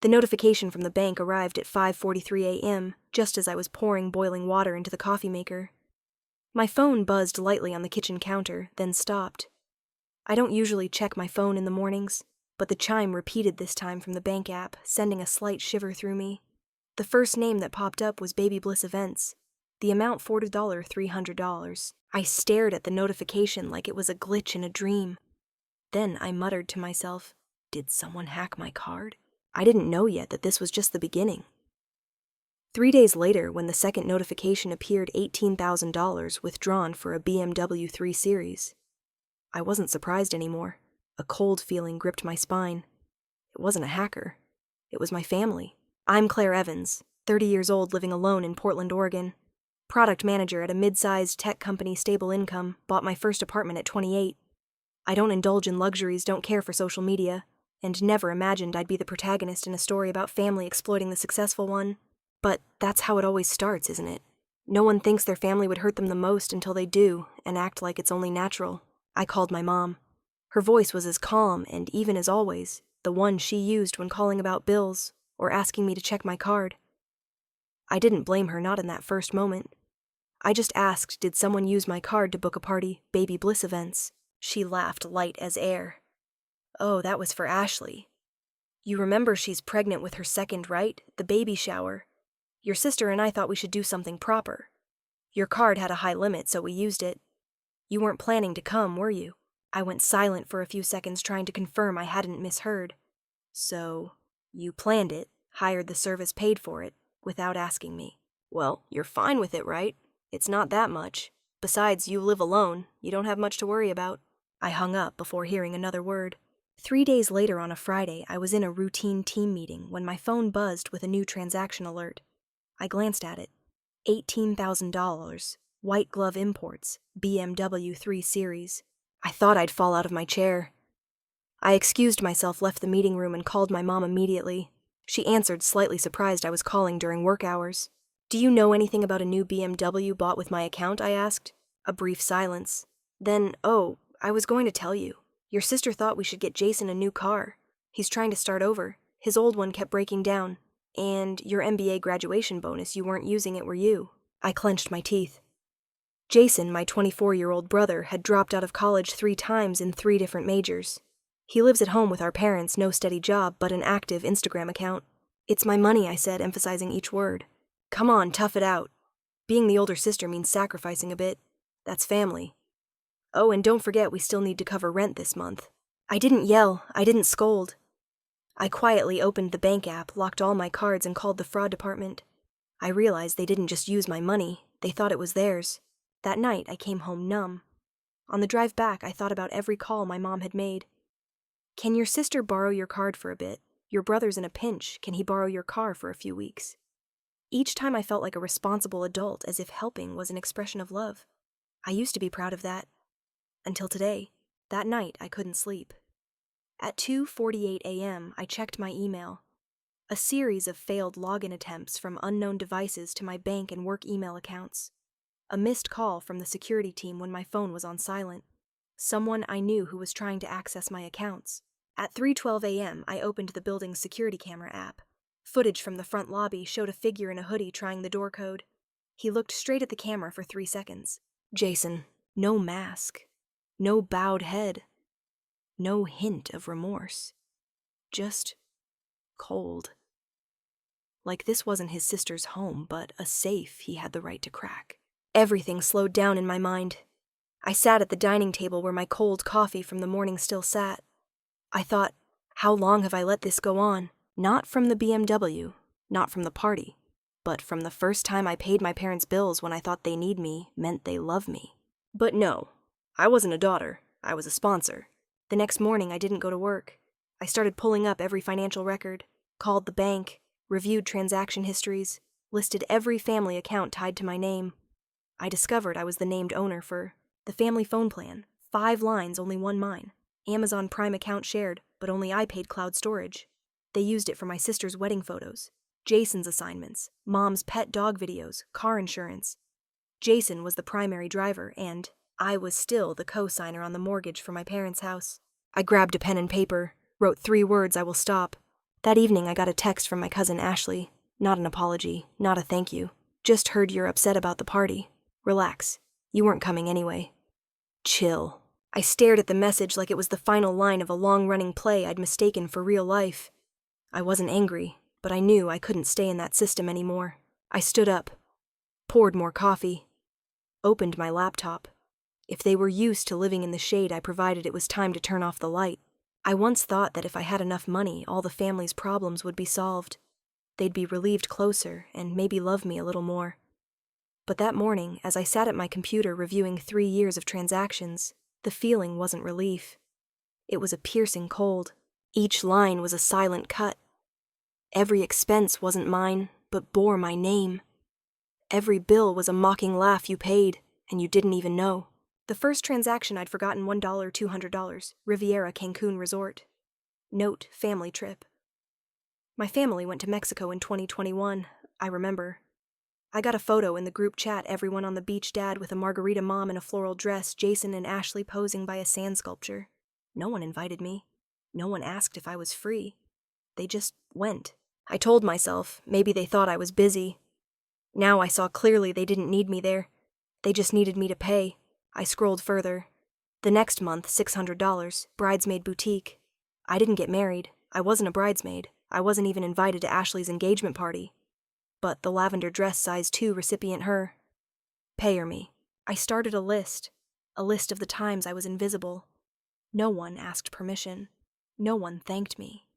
The notification from the bank arrived at 5:43 a.m., just as I was pouring boiling water into the coffee maker. My phone buzzed lightly on the kitchen counter, then stopped. I don't usually check my phone in the mornings, but the chime repeated this time from the bank app, sending a slight shiver through me. The first name that popped up was Baby Bliss Events. The amount $300. I stared at the notification like it was a glitch in a dream. Then I muttered to myself, did someone hack my card? I didn't know yet that this was just the beginning. 3 days later, when the second notification appeared, $18,000 withdrawn for a BMW 3 Series. I wasn't surprised anymore. A cold feeling gripped my spine. It wasn't a hacker. It was my family. I'm Claire Evans, 30 years old, living alone in Portland, Oregon. Product manager at a mid-sized tech company, stable income, bought my first apartment at 28. I don't indulge in luxuries, don't care for social media, and never imagined I'd be the protagonist in a story about family exploiting the successful one. But that's how it always starts, isn't it? No one thinks their family would hurt them the most until they do, and act like it's only natural. I called my mom. Her voice was as calm and even as always, the one she used when calling about bills or asking me to check my card. I didn't blame her, not in that first moment. I just asked, did someone use my card to book a party, Baby Bliss Events? She laughed light as air. Oh, that was for Ashley. You remember she's pregnant with her second, right? The baby shower. Your sister and I thought we should do something proper. Your card had a high limit, so we used it. You weren't planning to come, were you? I went silent for a few seconds, trying to confirm I hadn't misheard. So, you planned it, hired the service, paid for it, without asking me. Well, you're fine with it, right? It's not that much. Besides, you live alone. You don't have much to worry about. I hung up before hearing another word. 3 days later, on a Friday, I was in a routine team meeting when my phone buzzed with a new transaction alert. I glanced at it. $18,000. White glove imports. BMW 3 Series. I thought I'd fall out of my chair. I excused myself, left the meeting room, and called my mom immediately. She answered, slightly surprised I was calling during work hours. Do you know anything about a new BMW bought with my account? I asked. A brief silence. Then, I was going to tell you. Your sister thought we should get Jason a new car. He's trying to start over. His old one kept breaking down. And your MBA graduation bonus, you weren't using it, were you? I clenched my teeth. Jason, my 24-year-old brother, had dropped out of college 3 times in 3 different majors. He lives at home with our parents, no steady job, but an active Instagram account. It's my money, I said, emphasizing each word. Come on, tough it out. Being the older sister means sacrificing a bit. That's family. Oh, and don't forget we still need to cover rent this month. I didn't yell. I didn't scold. I quietly opened the bank app, locked all my cards, and called the fraud department. I realized they didn't just use my money. They thought it was theirs. That night, I came home numb. On the drive back, I thought about every call my mom had made. Can your sister borrow your card for a bit? Your brother's in a pinch. Can he borrow your car for a few weeks? Each time I felt like a responsible adult, as if helping was an expression of love. I used to be proud of that. Until today. That night, I couldn't sleep. At 2:48 a.m., I checked my email. A series of failed login attempts from unknown devices to my bank and work email accounts. A missed call from the security team when my phone was on silent. Someone I knew who was trying to access my accounts. At 3:12 a.m., I opened the building's security camera app. Footage from the front lobby showed a figure in a hoodie trying the door code. He looked straight at the camera for 3 seconds. Jason. No mask. No bowed head. No hint of remorse. Just cold. Like this wasn't his sister's home, but a safe he had the right to crack. Everything slowed down in my mind. I sat at the dining table where my cold coffee from the morning still sat. I thought, how long have I let this go on? Not from the BMW, not from the party, but from the first time I paid my parents' bills when I thought they need me meant they love me. But no, I wasn't a daughter. I was a sponsor. The next morning, I didn't go to work. I started pulling up every financial record, called the bank, reviewed transaction histories, listed every family account tied to my name. I discovered I was the named owner for the family phone plan, 5 lines, only one mine. Amazon Prime account shared, but only I paid cloud storage. They used it for my sister's wedding photos, Jason's assignments, mom's pet dog videos, car insurance. Jason was the primary driver, and I was still the co-signer on the mortgage for my parents' house. I grabbed a pen and paper, wrote 3 words, I will stop. That evening, I got a text from my cousin Ashley. Not an apology, not a thank you. Just heard you're upset about the party. Relax. You weren't coming anyway. Chill. I stared at the message like it was the final line of a long-running play I'd mistaken for real life. I wasn't angry, but I knew I couldn't stay in that system anymore. I stood up, poured more coffee, opened my laptop. If they were used to living in the shade I provided, it was time to turn off the light. I once thought that if I had enough money, all the family's problems would be solved. They'd be relieved closer and maybe love me a little more. But that morning, as I sat at my computer reviewing 3 years of transactions, the feeling wasn't relief. It was a piercing cold. Each line was a silent cut. Every expense wasn't mine, but bore my name. Every bill was a mocking laugh you paid, and you didn't even know. The first transaction I'd forgotten $1, $200, Riviera Cancun Resort. Note, family trip. My family went to Mexico in 2021, I remember. I got a photo in the group chat, everyone on the beach, dad with a margarita, mom in a floral dress, Jason and Ashley posing by a sand sculpture. No one invited me. No one asked if I was free. They just went. I told myself, maybe they thought I was busy. Now I saw clearly they didn't need me there. They just needed me to pay. I scrolled further. The next month, $600, bridesmaid boutique. I didn't get married. I wasn't a bridesmaid. I wasn't even invited to Ashley's engagement party. But the lavender dress size 2 recipient her. Pay her me. I started a list of the times I was invisible. No one asked permission. No one thanked me.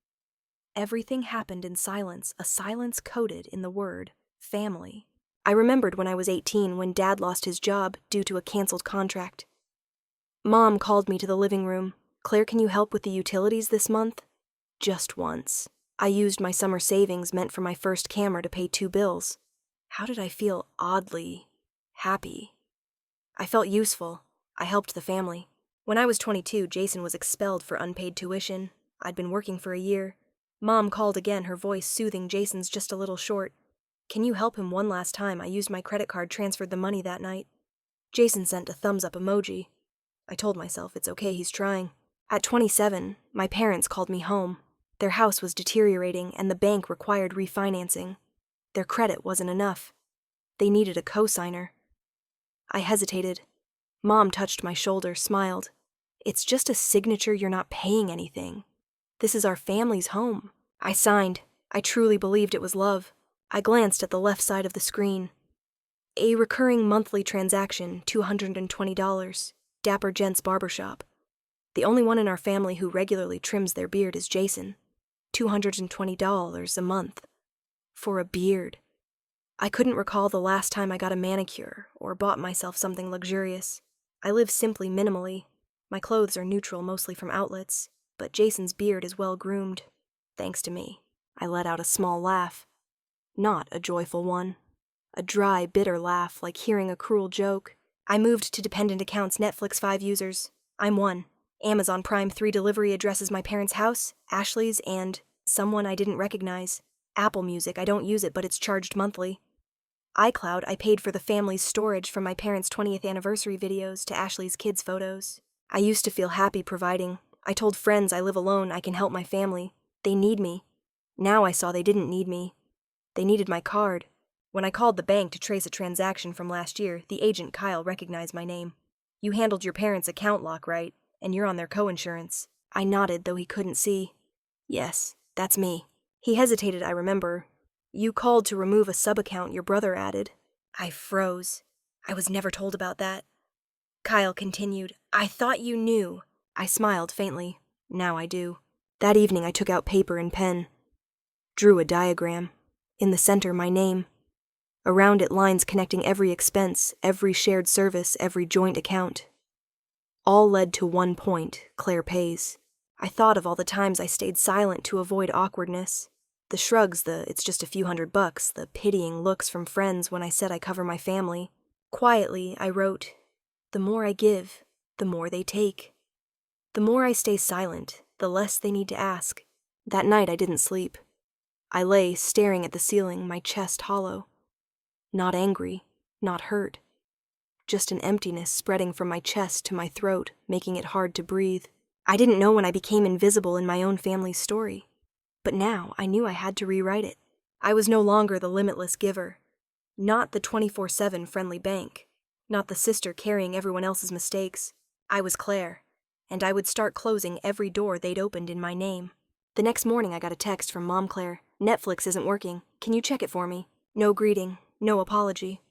Everything happened in silence, a silence coded in the word family. I remembered when I was 18 when Dad lost his job due to a canceled contract. Mom called me to the living room. Claire, can you help with the utilities this month? Just once. I used my summer savings meant for my first camera to pay 2 bills. How did I feel? Oddly happy. I felt useful. I helped the family. When I was 22, Jason was expelled for unpaid tuition. I'd been working for a year. Mom called again, her voice soothing. Jason's just a little short. Can you help him one last time? I used my credit card, transferred the money that night. Jason sent a thumbs up emoji. I told myself it's okay, he's trying. At 27, my parents called me home. Their house was deteriorating and the bank required refinancing. Their credit wasn't enough. They needed a co-signer. I hesitated. Mom touched my shoulder, smiled. It's just a signature, you're not paying anything. This is our family's home. I signed. I truly believed it was love. I glanced at the left side of the screen. A recurring monthly transaction, $220. Dapper Gents Barbershop. The only one in our family who regularly trims their beard is Jason. $220 a month. For a beard. I couldn't recall the last time I got a manicure or bought myself something luxurious. I live simply, minimally. My clothes are neutral, mostly from outlets, but Jason's beard is well groomed. Thanks to me. I let out a small laugh. Not a joyful one. A dry, bitter laugh, like hearing a cruel joke. I moved to dependent accounts, Netflix 5 users. I'm 1. Amazon Prime 3 delivery addresses my parents' house, Ashley's, and someone I didn't recognize. Apple Music, I don't use it, but it's charged monthly. iCloud, I paid for the family's storage from my parents' 20th anniversary videos to Ashley's kids' photos. I used to feel happy providing. I told friends I live alone, I can help my family. They need me. Now I saw they didn't need me. They needed my card. When I called the bank to trace a transaction from last year, the agent Kyle recognized my name. You handled your parents' account lock, right? And you're on their co-insurance. I nodded, though he couldn't see. Yes, that's me. He hesitated, I remember. You called to remove a sub-account your brother added. I froze. I was never told about that. Kyle continued, I thought you knew. I smiled faintly. Now I do. That evening I took out paper and pen. Drew a diagram. In the center, my name. Around it, lines connecting every expense, every shared service, every joint account. All led to one point, Claire pays. I thought of all the times I stayed silent to avoid awkwardness. The shrugs, it's just a few $100, the pitying looks from friends when I said I cover my family. Quietly, I wrote, the more I give, the more they take. The more I stay silent, the less they need to ask. That night I didn't sleep. I lay staring at the ceiling, my chest hollow. Not angry, not hurt. Just an emptiness spreading from my chest to my throat, making it hard to breathe. I didn't know when I became invisible in my own family's story. But now I knew I had to rewrite it. I was no longer the limitless giver. Not the 24/7 friendly bank. Not the sister carrying everyone else's mistakes. I was Claire, and I would start closing every door they'd opened in my name. The next morning I got a text from Mom Claire. "Netflix isn't working. Can you check it for me?" No greeting, no apology.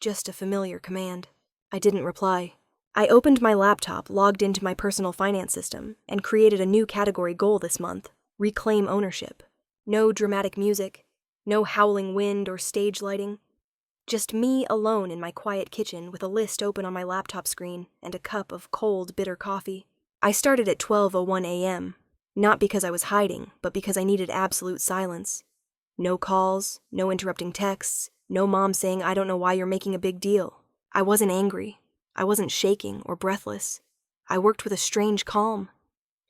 Just a familiar command. I didn't reply. I opened my laptop, logged into my personal finance system, and created a new category goal this month: reclaim ownership. No dramatic music, no howling wind or stage lighting. Just me alone in my quiet kitchen with a list open on my laptop screen and a cup of cold, bitter coffee. I started at 12:01 a.m., not because I was hiding, but because I needed absolute silence. No calls, no interrupting texts, no mom saying, "I don't know why you're making a big deal." I wasn't angry. I wasn't shaking or breathless. I worked with a strange calm.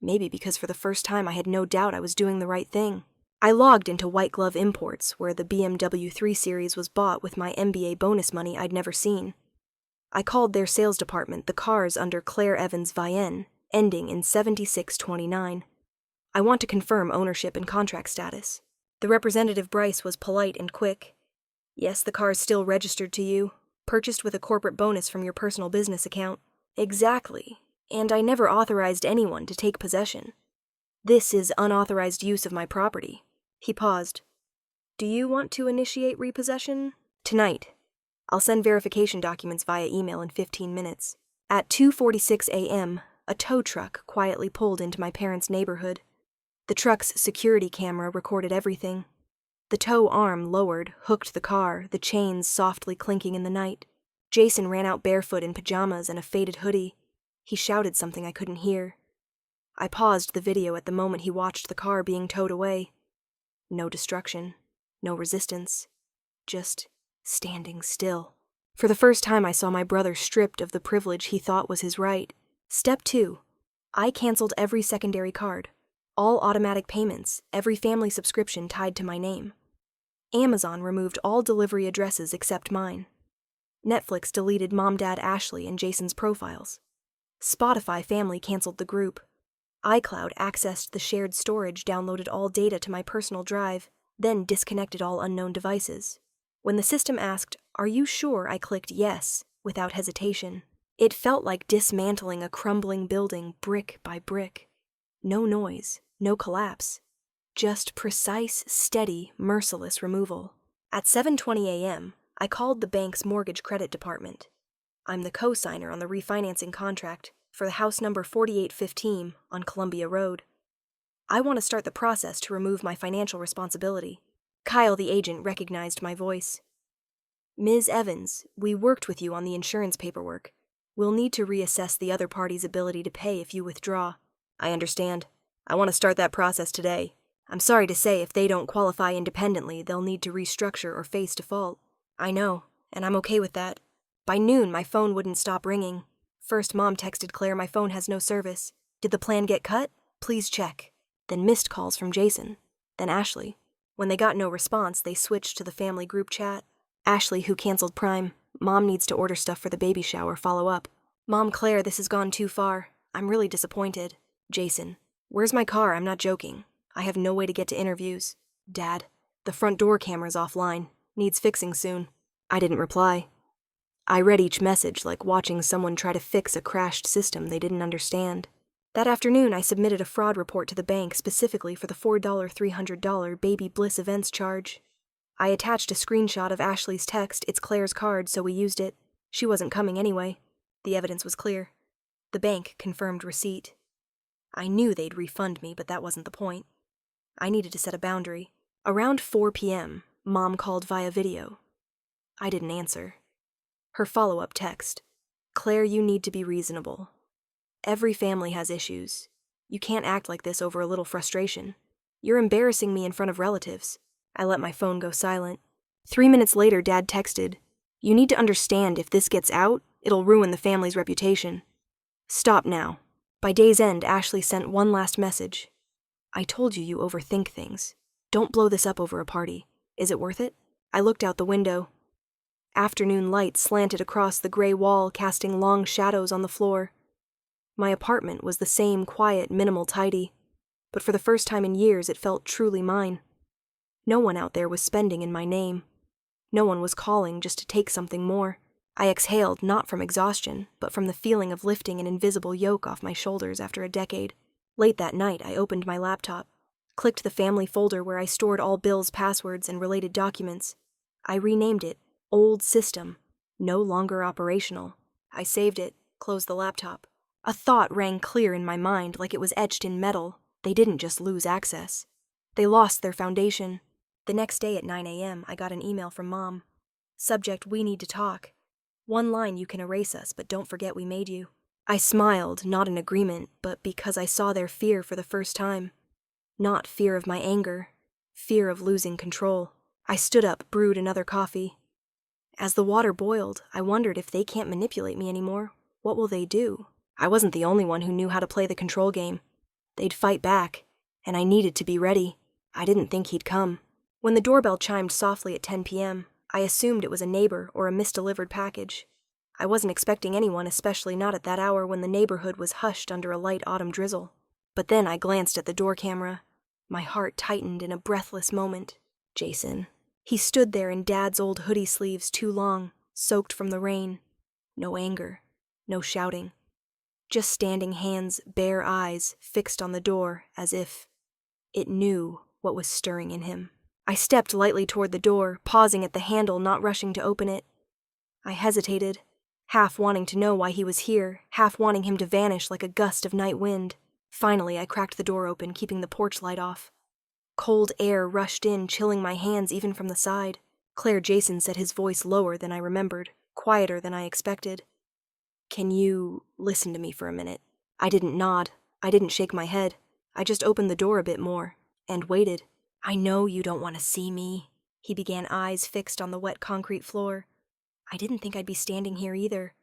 Maybe because for the first time I had no doubt I was doing the right thing. I logged into White Glove Imports, where the BMW 3 Series was bought with my MBA bonus money I'd never seen. I called their sales department the cars under Claire Evans Vienne, ending in 7629. I want to confirm ownership and contract status. The representative Bryce was polite and quick. "Yes, the car is still registered to you, purchased with a corporate bonus from your personal business account." Exactly, and I never authorized anyone to take possession. This is unauthorized use of my property. He paused. "Do you want to initiate repossession?" "Tonight. I'll send verification documents via email in 15 minutes. At 2:46 a.m., a tow truck quietly pulled into my parents' neighborhood. The truck's security camera recorded everything. The tow arm lowered, hooked the car, the chains softly clinking in the night. Jason ran out barefoot in pajamas and a faded hoodie. He shouted something I couldn't hear. I paused the video at the moment he watched the car being towed away. No destruction, no resistance, just standing still. For the first time I saw my brother stripped of the privilege he thought was his right. Step 2. I canceled every secondary card. All automatic payments, every family subscription tied to my name. Amazon removed all delivery addresses except mine. Netflix deleted Mom, Dad, Ashley, and Jason's profiles. Spotify family canceled the group. iCloud accessed the shared storage, downloaded all data to my personal drive, then disconnected all unknown devices. When the system asked, "Are you sure?" I clicked yes, without hesitation. It felt like dismantling a crumbling building brick by brick. No noise, no collapse. Just precise, steady, merciless removal. At 7:20 a.m., I called the bank's mortgage credit department. I'm the co-signer on the refinancing contract for the house number 4815 on Columbia Road. I want to start the process to remove my financial responsibility. Kyle, the agent, recognized my voice. "Ms. Evans, we worked with you on the insurance paperwork. We'll need to reassess the other party's ability to pay if you withdraw." "I understand. I want to start that process today. I'm sorry to say if they don't qualify independently, they'll need to restructure or face default." "I know, and I'm okay with that." By noon, my phone wouldn't stop ringing. First, Mom texted Claire, "My phone has no service. Did the plan get cut? Please check." Then missed calls from Jason. Then Ashley. When they got no response, they switched to the family group chat. "Ashley, who canceled Prime. Mom needs to order stuff for the baby shower, follow up." "Mom, Claire, this has gone too far. I'm really disappointed." Jason. "Where's my car? I'm not joking. I have no way to get to interviews." Dad. "The front door camera's offline. Needs fixing soon." I didn't reply. I read each message like watching someone try to fix a crashed system they didn't understand. That afternoon, I submitted a fraud report to the bank specifically for the $4,300 Baby Bliss Events charge. I attached a screenshot of Ashley's text, "It's Claire's card, so we used it." She wasn't coming anyway. The evidence was clear. The bank confirmed receipt. I knew they'd refund me, but that wasn't the point. I needed to set a boundary. Around 4 p.m., Mom called via video. I didn't answer. Her follow-up text. "Claire, you need to be reasonable. Every family has issues. You can't act like this over a little frustration. You're embarrassing me in front of relatives." I let my phone go silent. 3 minutes later, Dad texted, "You need to understand if this gets out, it'll ruin the family's reputation. Stop now." By day's end, Ashley sent one last message. "I told you you overthink things. Don't blow this up over a party. Is it worth it?" I looked out the window. Afternoon light slanted across the gray wall, casting long shadows on the floor. My apartment was the same quiet, minimal tidy. but for the first time in years it felt truly mine. No one out there was spending in my name. No one was calling just to take something more. I exhaled not from exhaustion, but from the feeling of lifting an invisible yoke off my shoulders after a decade. Late that night, I opened my laptop, clicked the family folder where I stored all Bill's passwords and related documents. I renamed it Old System, no longer operational. I saved it, closed the laptop. A thought rang clear in my mind like it was etched in metal. They didn't just lose access. They lost their foundation. The next day at 9 a.m., I got an email from Mom. Subject, we need to talk. One line, you can erase us, but don't forget we made you. I smiled, not in agreement, but because I saw their fear for the first time. Not fear of my anger, fear of losing control. I stood up, brewed another coffee. As the water boiled, I wondered if they can't manipulate me anymore, what will they do? I wasn't the only one who knew how to play the control game. They'd fight back, and I needed to be ready. I didn't think he'd come. When the doorbell chimed softly at 10 p.m., I assumed it was a neighbor or a misdelivered package. I wasn't expecting anyone, especially not at that hour when the neighborhood was hushed under a light autumn drizzle. But then I glanced at the door camera. My heart tightened in a breathless moment. Jason. He stood there in Dad's old hoodie sleeves too long, soaked from the rain. No anger, no shouting. Just standing hands, bare eyes, fixed on the door as if it knew what was stirring in him. I stepped lightly toward the door, pausing at the handle, not rushing to open it. I hesitated, half wanting to know why he was here, half wanting him to vanish like a gust of night wind. Finally, I cracked the door open, keeping the porch light off. Cold air rushed in, chilling my hands even from the side. Claire Jason said, his voice lower than I remembered, quieter than I expected. Can you listen to me for a minute? I didn't nod. I didn't shake my head. I just opened the door a bit more, and waited. I know you don't want to see me, he began, eyes fixed on the wet concrete floor. I didn't think I'd be standing here either.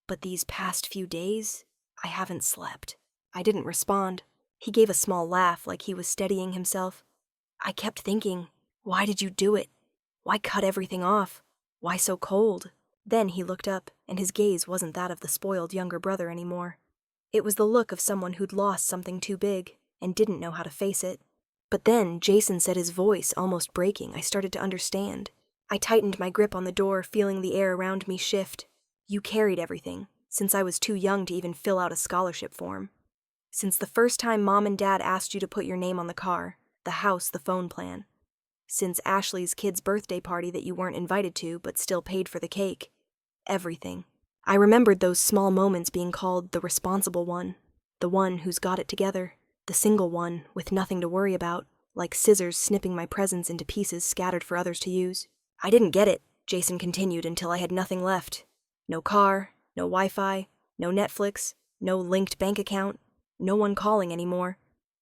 But these past few days, I haven't slept. I didn't respond. He gave a small laugh like he was steadying himself. I kept thinking, why did you do it? Why cut everything off? Why so cold? Then he looked up, and his gaze wasn't that of the spoiled younger brother anymore. It was the look of someone who'd lost something too big and didn't know how to face it. But then Jason said, his voice almost breaking. I started to understand. I tightened my grip on the door, feeling the air around me shift. You carried everything, since I was too young to even fill out a scholarship form. Since the first time Mom and Dad asked you to put your name on the car, the house, the phone plan. Since Ashley's kid's birthday party that you weren't invited to but still paid for the cake. Everything. I remembered those small moments being called the responsible one, the one who's got it together, the single one with nothing to worry about, like scissors snipping my presents into pieces scattered for others to use. I didn't get it, Jason continued, until I had nothing left. No car, no Wi-Fi, no Netflix, no linked bank account, no one calling anymore,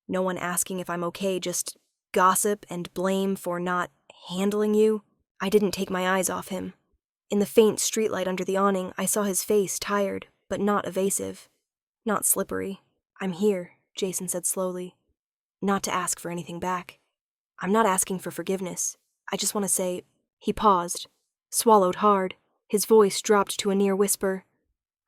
no one asking if I'm okay, just gossip and blame for not handling you. I didn't take my eyes off him. In the faint streetlight under the awning, I saw his face, tired, but not evasive, not slippery. I'm here, Jason said slowly. Not to ask for anything back. I'm not asking for forgiveness. I just want to say... He paused, swallowed hard. His voice dropped to a near whisper.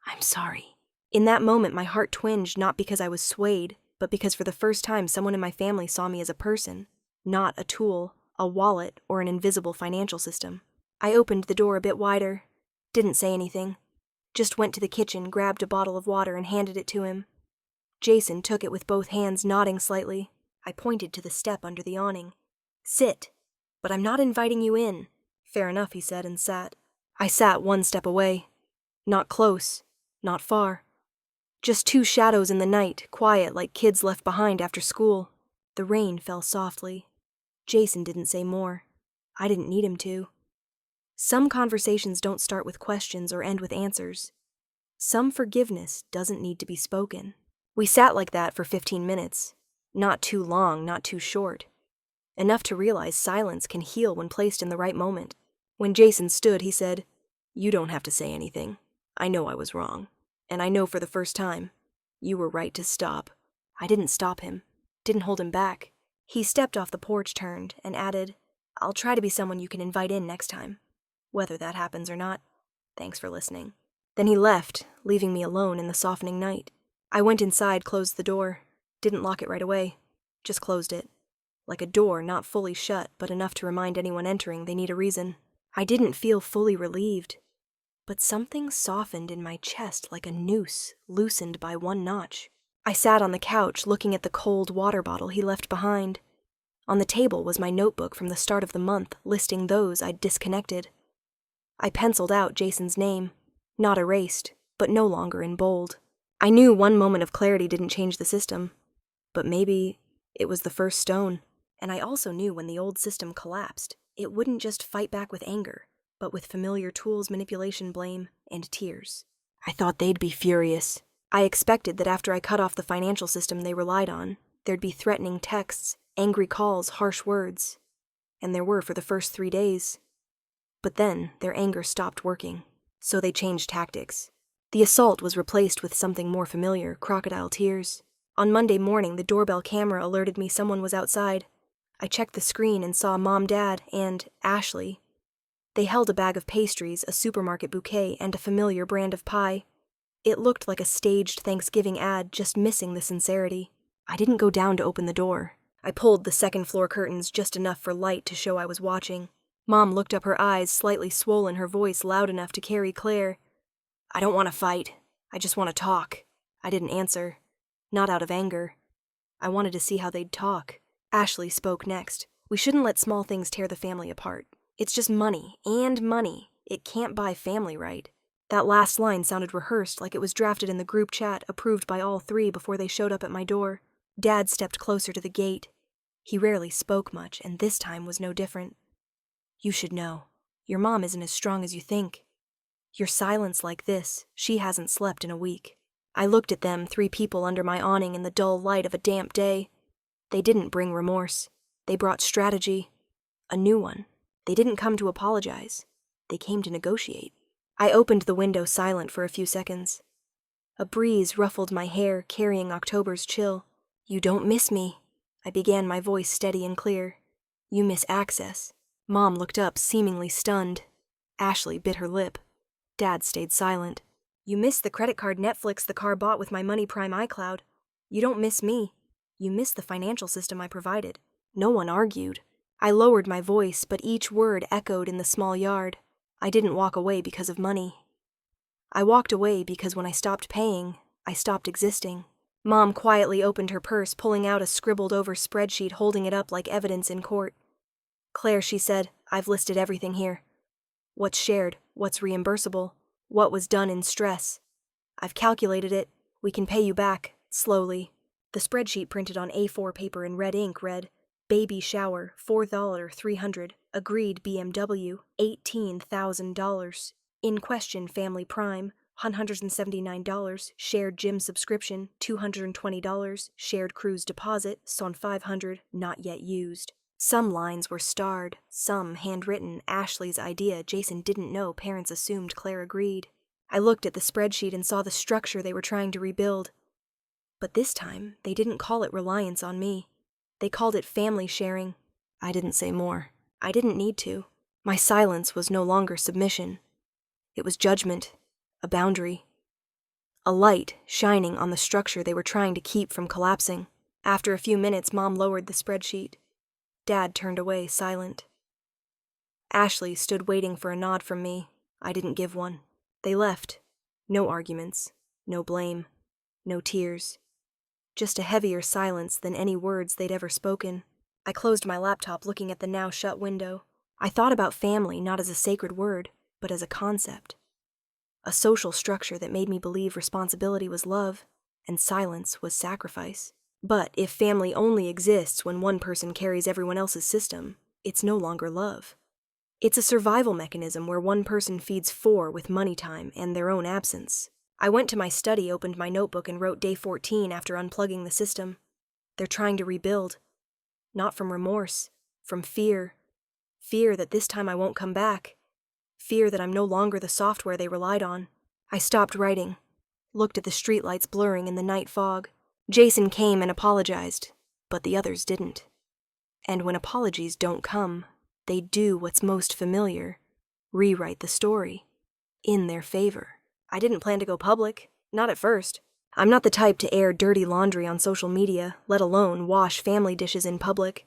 I'm sorry. In that moment, my heart twinged, not because I was swayed, but because for the first time someone in my family saw me as a person, not a tool, a wallet, or an invisible financial system. I opened the door a bit wider, didn't say anything, just went to the kitchen, grabbed a bottle of water, and handed it to him. Jason took it with both hands, nodding slightly. I pointed to the step under the awning. Sit. But I'm not inviting you in. Fair enough, he said, and sat. I sat one step away. Not close, not far. Just two shadows in the night, quiet like kids left behind after school. The rain fell softly. Jason didn't say more. I didn't need him to. Some conversations don't start with questions or end with answers. Some forgiveness doesn't need to be spoken. We sat like that for 15 minutes. Not too long, not too short. Enough to realize silence can heal when placed in the right moment. When Jason stood, he said, You don't have to say anything. I know I was wrong. And I know for the first time, you were right to stop. I didn't stop him. Didn't hold him back. He stepped off the porch, turned, and added, I'll try to be someone you can invite in next time. Whether that happens or not, thanks for listening. Then he left, leaving me alone in the softening night. I went inside, closed the door. Didn't lock it right away. Just closed it. Like a door not fully shut, but enough to remind anyone entering they need a reason. I didn't feel fully relieved, but something softened in my chest like a noose loosened by one notch. I sat on the couch looking at the cold water bottle he left behind. On the table was my notebook from the start of the month listing those I'd disconnected. I penciled out Jason's name, not erased, but no longer in bold. I knew one moment of clarity didn't change the system, but maybe it was the first stone. And I also knew when the old system collapsed, it wouldn't just fight back with anger, but with familiar tools, manipulation, blame, and tears. I thought they'd be furious. I expected that after I cut off the financial system they relied on, there'd be threatening texts, angry calls, harsh words. And there were for the first 3 days. But then their anger stopped working, so they changed tactics. The assault was replaced with something more familiar, crocodile tears. On Monday morning, the doorbell camera alerted me someone was outside. I checked the screen and saw Mom, Dad, and Ashley. They held a bag of pastries, a supermarket bouquet, and a familiar brand of pie. It looked like a staged Thanksgiving ad, just missing the sincerity. I didn't go down to open the door. I pulled the second-floor curtains just enough for light to show I was watching. Mom looked up, her eyes slightly swollen, her voice loud enough to carry Claire. "I don't want to fight. I just want to talk." I didn't answer. Not out of anger. I wanted to see how they'd talk. Ashley spoke next. "We shouldn't let small things tear the family apart. It's just money, and money. It can't buy family right." That last line sounded rehearsed, like it was drafted in the group chat, approved by all three before they showed up at my door. Dad stepped closer to the gate. He rarely spoke much, and this time was no different. "You should know. Your mom isn't as strong as you think. Your silence like this, she hasn't slept in a week." I looked at them, 3 people under my awning in the dull light of a damp day. They didn't bring remorse. They brought strategy. A new one. They didn't come to apologize. They came to negotiate. I opened the window silent for a few seconds. A breeze ruffled my hair, carrying October's chill. "You don't miss me," I began, my voice steady and clear. "You miss access." Mom looked up, seemingly stunned. Ashley bit her lip. Dad stayed silent. "You miss the credit card Netflix the car bought with my Money Prime iCloud. You don't miss me. You miss the financial system I provided." No one argued. I lowered my voice, but each word echoed in the small yard. I didn't walk away because of money. I walked away because when I stopped paying, I stopped existing. Mom quietly opened her purse, pulling out a scribbled-over spreadsheet, holding it up like evidence in court. "Claire," she said, "I've listed everything here. What's shared, what's reimbursable, what was done in stress. I've calculated it. We can pay you back, slowly." The spreadsheet printed on A4 paper in red ink read, "Baby shower, $4,300. Agreed BMW, $18,000. In question family prime, $179. Shared gym subscription, $220. Shared cruise deposit, son $500, not yet used." Some lines were starred, some handwritten. Ashley's idea. Jason didn't know. Parents assumed. Claire agreed. I looked at the spreadsheet and saw the structure they were trying to rebuild. But this time, they didn't call it reliance on me. They called it family sharing. I didn't say more. I didn't need to. My silence was no longer submission. It was judgment, a boundary. A light shining on the structure they were trying to keep from collapsing. After a few minutes, Mom lowered the spreadsheet. Dad turned away, silent. Ashley stood waiting for a nod from me. I didn't give one. They left. No arguments, no blame, no tears. Just a heavier silence than any words they'd ever spoken. I closed my laptop, looking at the now shut window. I thought about family not as a sacred word, but as a concept. A social structure that made me believe responsibility was love, and silence was sacrifice. But if family only exists when one person carries everyone else's system, it's no longer love. It's a survival mechanism where one person feeds 4 with money time and their own absence. I went to my study, opened my notebook, and wrote day 14 after unplugging the system. They're trying to rebuild. Not from remorse, from fear. Fear that this time I won't come back. Fear that I'm no longer the software they relied on. I stopped writing, looked at the streetlights blurring in the night fog. Jason came and apologized, but the others didn't. And when apologies don't come, they do what's most familiar, rewrite the story, in their favor. I didn't plan to go public, not at first. I'm not the type to air dirty laundry on social media, let alone wash family dishes in public.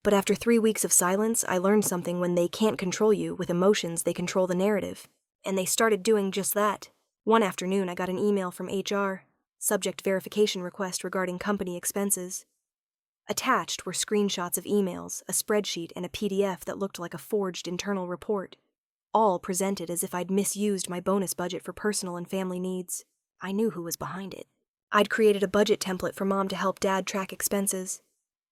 But after 3 weeks of silence, I learned something: when they can't control you with emotions, they control the narrative. And they started doing just that. One afternoon, I got an email from HR, subject verification request regarding company expenses. Attached were screenshots of emails, a spreadsheet, and a PDF that looked like a forged internal report, all presented as if I'd misused my bonus budget for personal and family needs. I knew who was behind it. I'd created a budget template for Mom to help Dad track expenses.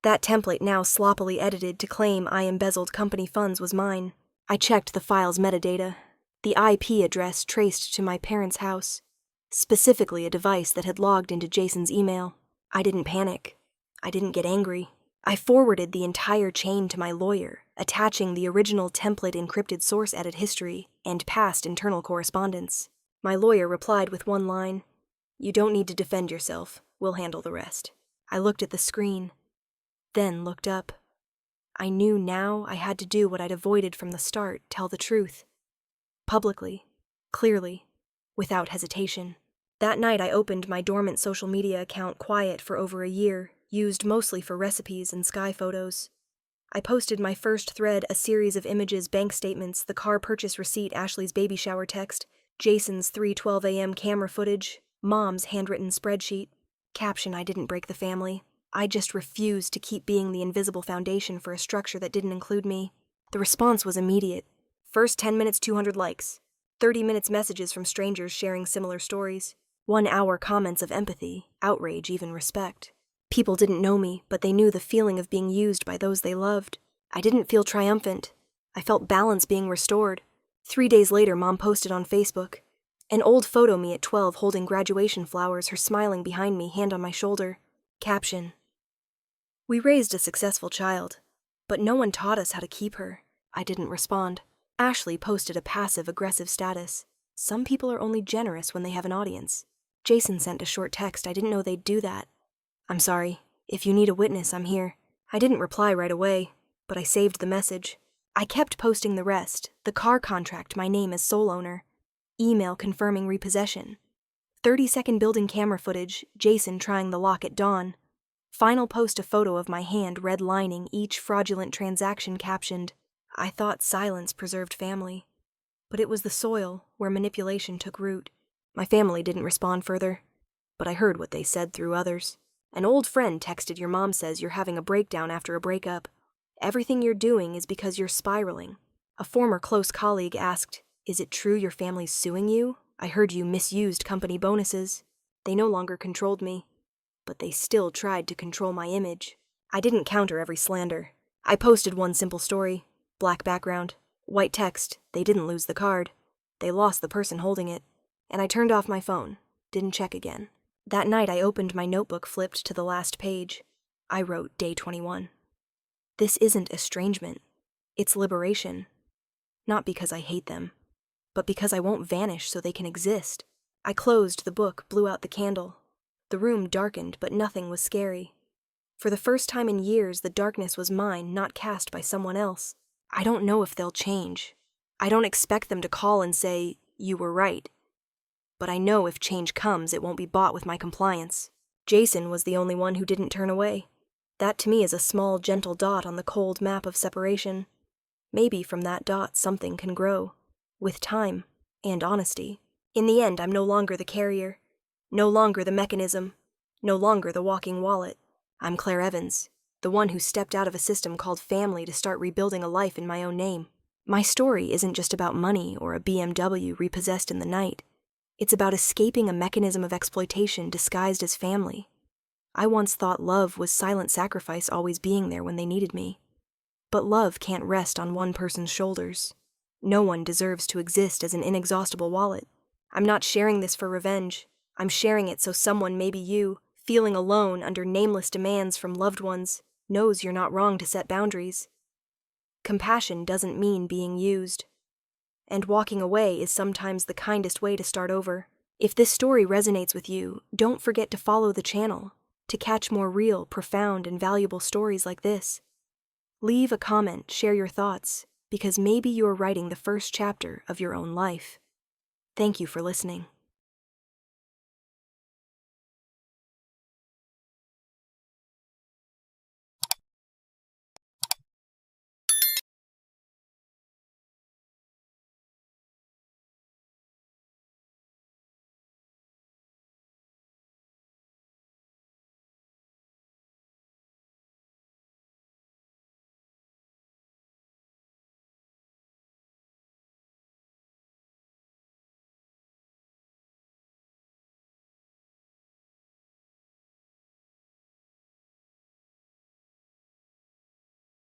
That template, now sloppily edited to claim I embezzled company funds, was mine. I checked the file's metadata. The IP address traced to my parents' house, specifically a device that had logged into Jason's email. I didn't panic. I didn't get angry. I forwarded the entire chain to my lawyer, attaching the original template encrypted source edit history and past internal correspondence. My lawyer replied with one line: "You don't need to defend yourself. We'll handle the rest." I looked at the screen, then looked up. I knew now I had to do what I'd avoided from the start: tell the truth. Publicly, clearly, without hesitation. That night I opened my dormant social media account, quiet for over a year, used mostly for recipes and sky photos. I posted my first thread, a series of images, bank statements, the car purchase receipt, Ashley's baby shower text, Jason's 3:12 a.m. camera footage, Mom's handwritten spreadsheet. Caption: "I didn't break the family. I just refused to keep being the invisible foundation for a structure that didn't include me." The response was immediate. First 10 minutes, 200 likes. 30 minutes messages from strangers sharing similar stories. 1 hour comments of empathy, outrage, even respect. People didn't know me, but they knew the feeling of being used by those they loved. I didn't feel triumphant. I felt balance being restored. 3 days later, Mom posted on Facebook an old photo, me at 12 holding graduation flowers, her smiling behind me, hand on my shoulder. Caption: "We raised a successful child, but no one taught us how to keep her." I didn't respond. Ashley posted a passive-aggressive status: "Some people are only generous when they have an audience." Jason sent a short text: "I didn't know they'd do that. I'm sorry. If you need a witness, I'm here." I didn't reply right away, but I saved the message. I kept posting the rest: the car contract, my name as sole owner, email confirming repossession, 30-second building camera footage, Jason trying the lock at dawn. Final post: a photo of my hand redlining each fraudulent transaction, captioned, "I thought silence preserved family." But it was the soil where manipulation took root. My family didn't respond further, but I heard what they said through others. "An old friend texted, 'Your mom says you're having a breakdown after a breakup. Everything you're doing is because you're spiraling.' A former close colleague asked, 'Is it true your family's suing you? I heard you misused company bonuses.' They no longer controlled me, but they still tried to control my image." I didn't counter every slander. I posted one simple story: black background, white text. They didn't lose the card. They lost the person holding it. And I turned off my phone, didn't check again. That night I opened my notebook, flipped to the last page. I wrote day 21. This isn't estrangement. It's liberation. Not because I hate them, but because I won't vanish so they can exist. I closed the book, blew out the candle. The room darkened, but nothing was scary. For the first time in years, the darkness was mine, not cast by someone else. I don't know if they'll change. I don't expect them to call and say, "You were right." But I know if change comes, it won't be bought with my compliance. Jason was the only one who didn't turn away. That to me is a small, gentle dot on the cold map of separation. Maybe from that dot something can grow. With time and honesty. In the end, I'm no longer the carrier. No longer the mechanism. No longer the walking wallet. I'm Claire Evans, the one who stepped out of a system called family to start rebuilding a life in my own name. My story isn't just about money or a BMW repossessed in the night. It's about escaping a mechanism of exploitation disguised as family. I once thought love was silent sacrifice, always being there when they needed me. But love can't rest on one person's shoulders. No one deserves to exist as an inexhaustible wallet. I'm not sharing this for revenge. I'm sharing it so someone, maybe you, feeling alone under nameless demands from loved ones, knows you're not wrong to set boundaries. Compassion doesn't mean being used. And walking away is sometimes the kindest way to start over. If this story resonates with you, don't forget to follow the channel to catch more real, profound, and valuable stories like this. Leave a comment, share your thoughts, because maybe you're writing the first chapter of your own life. Thank you for listening.